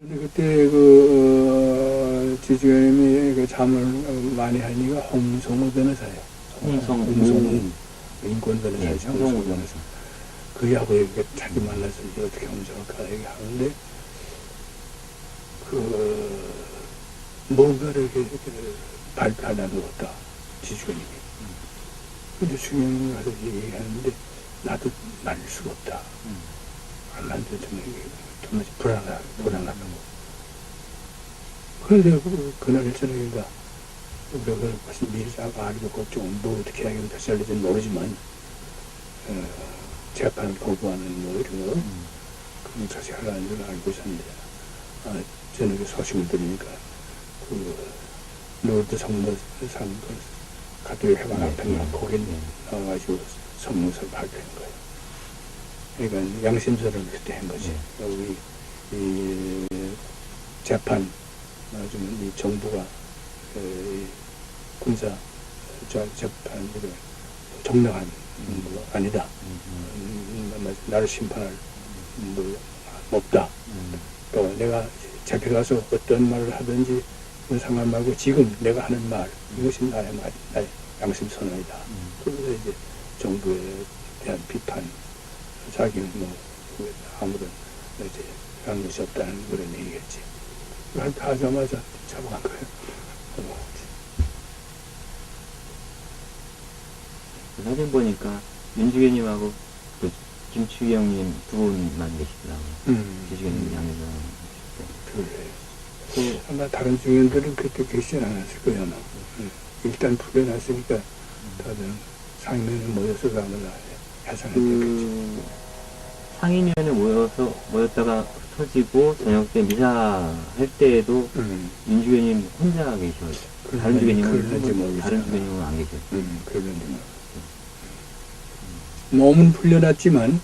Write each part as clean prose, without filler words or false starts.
근데 그때 지주님이 그 잠을 많이 하니까 홍성우 변호사예요. 홍성우 인권 변호사죠. 홍성우 변호사. 그하고 이렇게 자기 만나서 이제 어떻게 홍성할까 얘기하는데 뭔가를 이렇게 발표하려고 했다. 지주님이. 근데 주님이 가서 얘기하는데 나도 말릴 수가 없다. 안 만들면 정말 불안하다고. 그래서 그날 저녁인가 우리가 벌써 미리 알고 걱정 뭐 어떻게 하긴 다시 알려지는 모르지만 재판을 거부하는 뭐 이런 거 그건 다시 하라는 줄 알고 있었는데 저녁에 소식을 들으니까 로드 성모상 가톨릭 해방 앞에 거기 나와가지고 성명서를 발표한 거예요. 그러니까 양심서를 그때 한 거지. 여기 이 재판 좀 이 정부가 군사 재판으로 정당한 거 아니다. 나를 심판할 없다. 또 내가 잡혀가서 어떤 말을 하든지 상관 말고 지금 내가 하는 말 이것이 나의 양심 선언이다. 그래서 이제 정부에 대한 비판, 자기는 뭐 아무런 이제 잘못이 없다는 그런 얘기겠지. 하자마자 잡아간 거예요. 사진 보니까 윤주현님하고 그 김추경님 두 분만 계시더라고요. 지주현님 양에서 그래. 아마 다른 주민들은 그렇게 계시진 않았을 거예요. 일단 풀려났으니까 다들 상인회에 모여서 아무나 해산했겠지. 상인회에 모였다가 흩어지고 저녁 때 미사 할 때에도 윤주현님 혼자 계셔요. 다른 주교님은 안 계셔요. 그런지 모르겠어요. 몸은 풀려났지만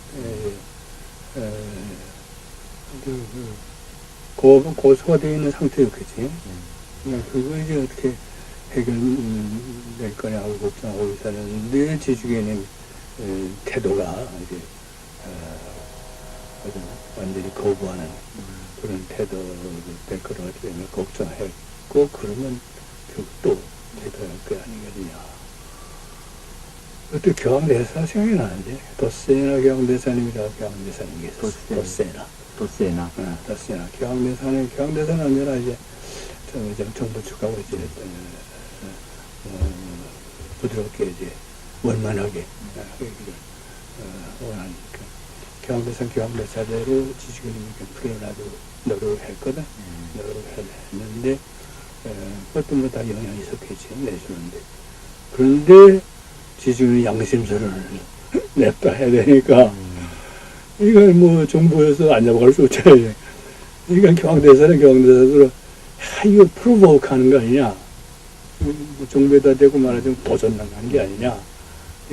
고소가 되어 있는 상태였겠지. 그거 이제 어떻게 해결될 거냐고 걱정하고 있었는데 지주교님 태도가 이제 완전히 거부하는 그런 태도를 될 거라고 때문에 걱정했고 그러면 결국 또 태도할 거 아니겠냐. 그때 교황대사 생각이 나는데 도세나 교황대사님이라고 교황대사님 계셨어요. 도세나. 교황대사는 언제나 이제 정부 측하고 이제 부드럽게 이제 원만하게 원하니까 교황대사대로 지주교님이 풀어놔도 노력했거든. 노력했는데 그것도 뭐 다 영향이 있었겠지 내주는데 그런데 지주교님이 양심서를 냈다 해야 되니까 이걸 뭐 정부에서 안 잡아갈 수 없잖아요. 그러니까 교황대사로 이거 프로보크 하는 거 아니냐. 뭐 정부에다 대고 말하자면 도전당하는 게 아니냐.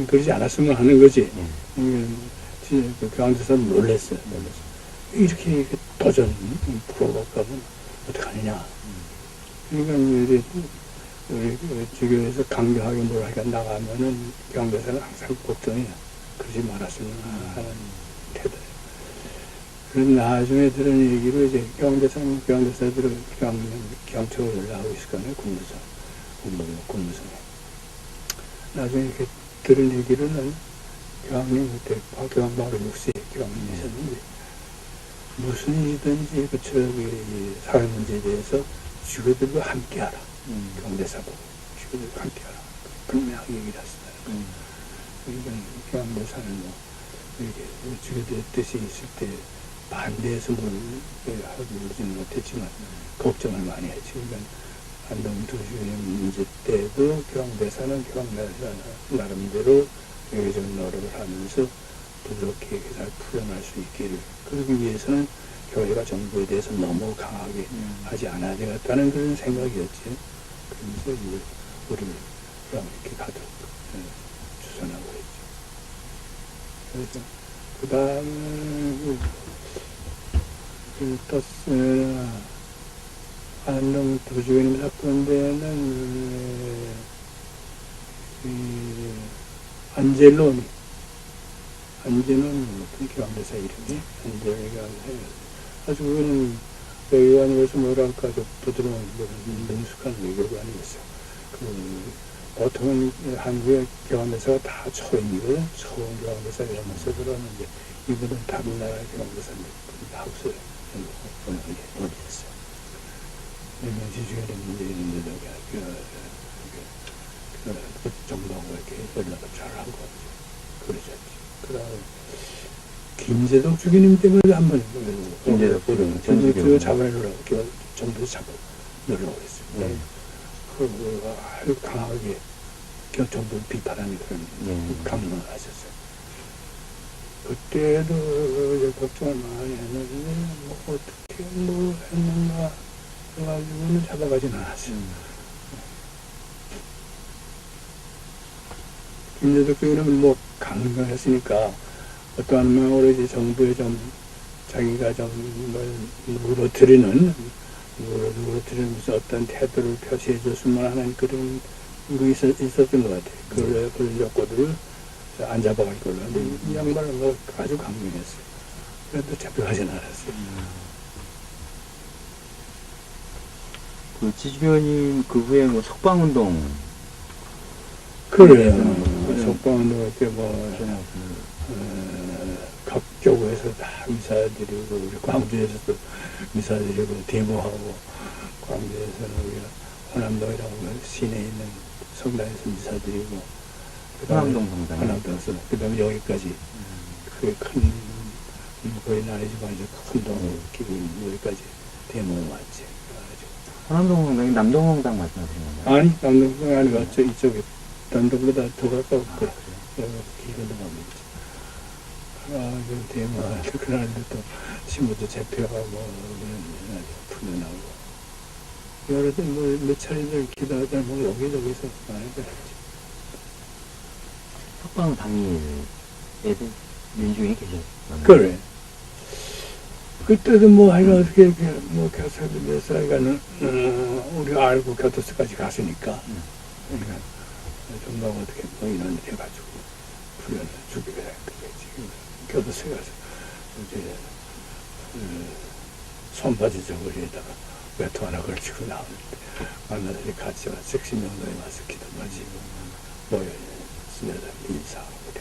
그러지 않았으면 하는 거지. 그 교황대사는 놀랬어요. 이렇게 도전 프로보크 하면 어떡하느냐. 그러니까 이제 우리 주교에서 강경하게 뭘 하니까 나가면은 교황대사는 항상 걱정해요. 그러지 말았으면 하는 태도예요. 그래서 나중에 들은 얘기로 이제 교황대사들은 경청을 연락하고 있을 거네요. 국무성에. 나중에 이렇게 들은 얘기로는 교황님 그때 교황 바로 6세 교황님이셨는데 무슨 일이든지 사회 문제에 대해서 주교들과 함께하라. 교황대사고 주교들과 함께하라. 분명하게 얘기를 했어요. 그러니까 교황대사는 뭐 이렇게 주교들의 뜻이 있을 때 반대해서 뭘 하지는 못했지만 걱정을 많이 했지. 그러니까 안동 도주의 문제 때도 교황대사는 나름대로 여기저기 노력을 하면서 부드럽게 잘 풀어날 수 있기를 그러기 위해서는 교회가 정부에 대해서 너무 강하게 하지 않아야 되겠다는 그런 생각이었지. 그러면서 우리를 이렇게 가득 주선하고 있죠. 그래서 그 다음에 안동 도주교님 사건 때는 안젤로니 어떤 교황대사 이름이 안젤로니가 아주 그거는 외교관으로서 뭐랄까, 좀 부드러운, 능숙한 외교가 아니겠어요. 보통은 한국의 교환대사가 다 초임이거든. 초임 교환대사라면서 그러는데, 이분은 다른 나라의 교환대사인데, 하우스 어디 했어요. 지중해에 문제 있는데도, 정부하고 이렇게 연락을 잘한 거 같아요. 그러셨지. 그 다음에, 김재덕 주기님 때문에 한번 김재덕 전주 잡아내려고 정부에서 잡아내려고 했어요. 아주 강하게 정부를 비판하는 그런 강론을 하셨어요. 그때도 걱정을 많이 했는데 뭐 어떻게 뭐 했는가 해가지고는 잡아가지는 않았어요. 김재덕 주기님은 뭐 강경했으니까 어떠한 오로지 정부에 좀 자기가 좀 물어뜨리는 무슨 어떤 태도를 표시해 줬으면 하는 그런 거 있었던 것 같아요. 그런 요구들을 안 잡아갈 걸로. 근데 이 양반은 뭐 아주 강경했어요. 그래도 잡혀가진 않았어요. 그 지주변님 그 후에 뭐 석방운동. 그래요. 석방운동 때 각교에서 다 미사드리고, 우리 광주에서도 미사드리고, 데모하고, 광주에서는 우리가 호남동이라고 시내에 있는 성당에서 미사드리고, 호남동 성당. 호남동에서, 그 다음에 여기까지, 그 큰, 거의 나라지만 이제 큰 동을 끼고 있는 여기까지 데모 왔지. 호남동 성당이 남동 성당 말씀하시는 건가요? 아니, 남동 성당 아니고, 이쪽에, 남동보다 더 가까워. 길을 넘어갑니다. 그 대만, 그날도 또 신부도 잡혀가고, 풀려나고. 여러 몇 차례들 기도하다 뭐 여기저기서 많이 그랬지. 석방 당일에도 민중이 계셨어요. 그래. 그때도 뭐 하여간 어떻게 뭐 교섭에서 우리가 알고 교도소까지 갔으니까. 그러니까 정말 어떻게 뭐 이런 데 해가지고 풀려나 죽이게 됐지. 교도소에 가서 이제 손바지 저고리에다가 외투 하나 걸치고 나오는데 만나더니 같이 와 60명도에 와서 기도 마치고 모여 있는 스며들 인사하고